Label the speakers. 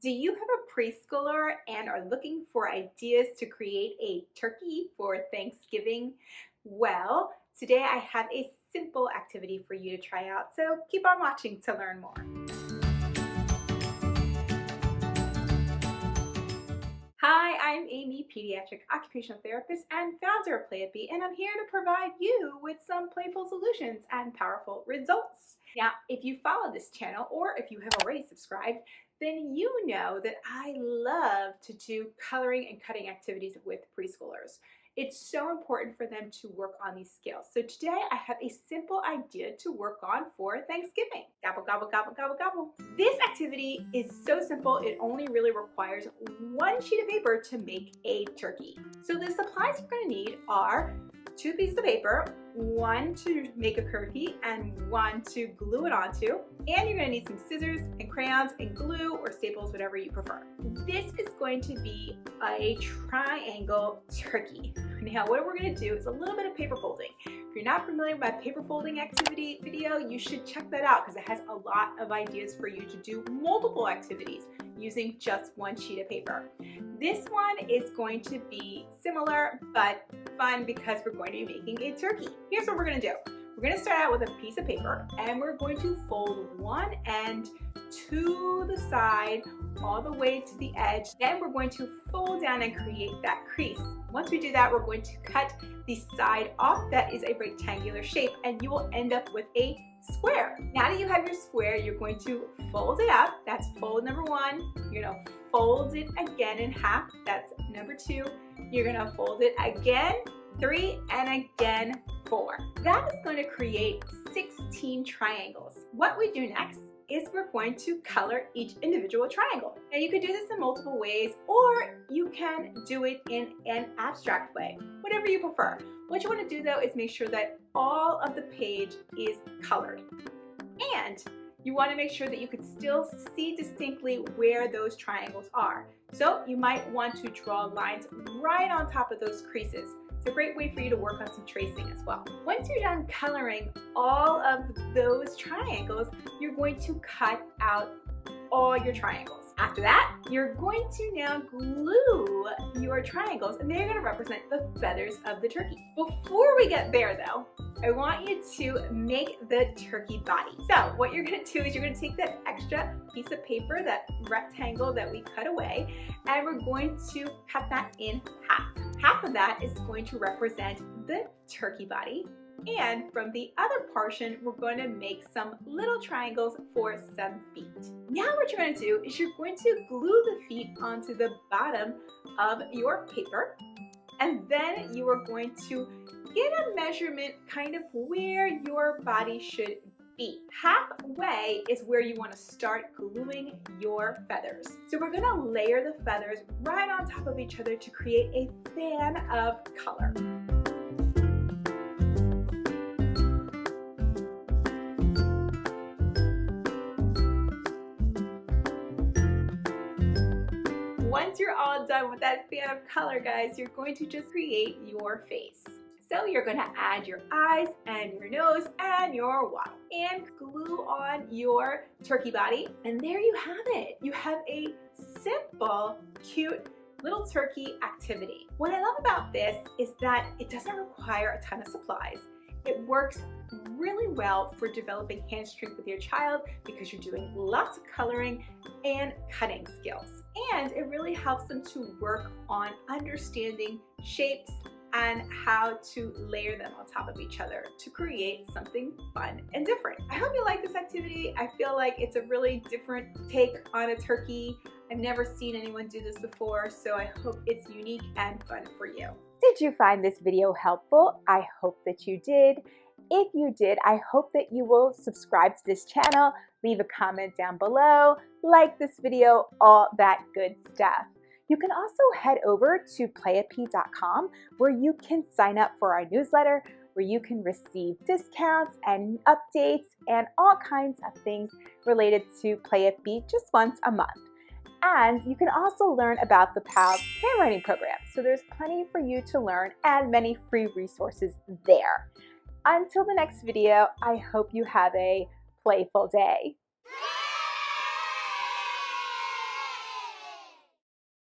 Speaker 1: Do you have a preschooler and are looking for ideas to create a turkey for Thanksgiving? Well, today I have a simple activity for you to try out, so keep on watching to learn more. Hi, I'm Amy, pediatric occupational therapist and founder of Playapy, and I'm here to provide you with some playful solutions and powerful results. Now, if you follow this channel or if you have already subscribed, then you know that I love to do coloring and cutting activities with preschoolers. It's so important for them to work on these skills. So today I have a simple idea to work on for Thanksgiving. Gobble, gobble, gobble, gobble, gobble. This activity is so simple, it only really requires one sheet of paper to make a turkey. So the supplies you're going to need are 2 pieces of paper, one to make a turkey and one to glue it onto, and you're going to need some scissors and crayons and glue or staples, whatever you prefer. This is going to be a triangle turkey. Now what we're going to do is a little bit of paper folding. If you're not familiar with my paper folding activity video, you should check that out because it has a lot of ideas for you to do multiple activities using just one sheet of paper. This one is going to be similar but fun because we're going to be making a turkey. Here's what we're going to do. We're going to start out with a piece of paper and we're going to fold one end to the side all the way to the edge. Then we're going to fold down and create that crease. Once we do that, we're going to cut the side off that is a rectangular shape and you will end up with a square. Now that you have your square, you're going to fold it up. That's fold number 1. You're going to fold it again in half. That's number 2. You're going to fold it again, 3, and again, 4. That is going to create 16 triangles. What we do next is we're going to color each individual triangle. Now you could do this in multiple ways or you can do it in an abstract way, whatever you prefer. What you want to do though is make sure that all of the page is colored. And you want to make sure that you can still see distinctly where those triangles are. So you might want to draw lines right on top of those creases. It's a great way for you to work on some tracing as well. Once you're done coloring all of those triangles, you're going to cut out all your triangles. After that, you're going to now glue your triangles and they're going to represent the feathers of the turkey. Before we get there though, I want you to make the turkey body. So what you're going to do is you're going to take that extra piece of paper, that rectangle that we cut away, and we're going to cut that in half. Half of that is going to represent the turkey body. And from the other portion, we're going to make some little triangles for some feet. Now what you're going to do is you're going to glue the feet onto the bottom of your paper. And then you are going to get a measurement kind of where your body should be. Halfway is where you want to start gluing your feathers. So we're going to layer the feathers right on top of each other to create a fan of color. Once you're all done with that fan of color, guys, you're going to just create your face. So you're going to add your eyes and your nose and your waddle and glue on your turkey body. And there you have it. You have a simple, cute little turkey activity. What I love about this is that it doesn't require a ton of supplies. It works really well for developing hand strength with your child because you're doing lots of coloring and cutting skills. And it really helps them to work on understanding shapes and how to layer them on top of each other to create something fun and different. I hope you like this activity. I feel like it's a really different take on a turkey. I've never seen anyone do this before, so I hope it's unique and fun for you. Did you find this video helpful? I hope that you did. If you did, I hope that you will subscribe to this channel, leave a comment down below, like this video, all that good stuff. You can also head over to playapy.com where you can sign up for our newsletter, where you can receive discounts and updates and all kinds of things related to Playapy just once a month. And you can also learn about the PALS handwriting program. So there's plenty for you to learn and many free resources there. Until the next video, I hope you have a playful day.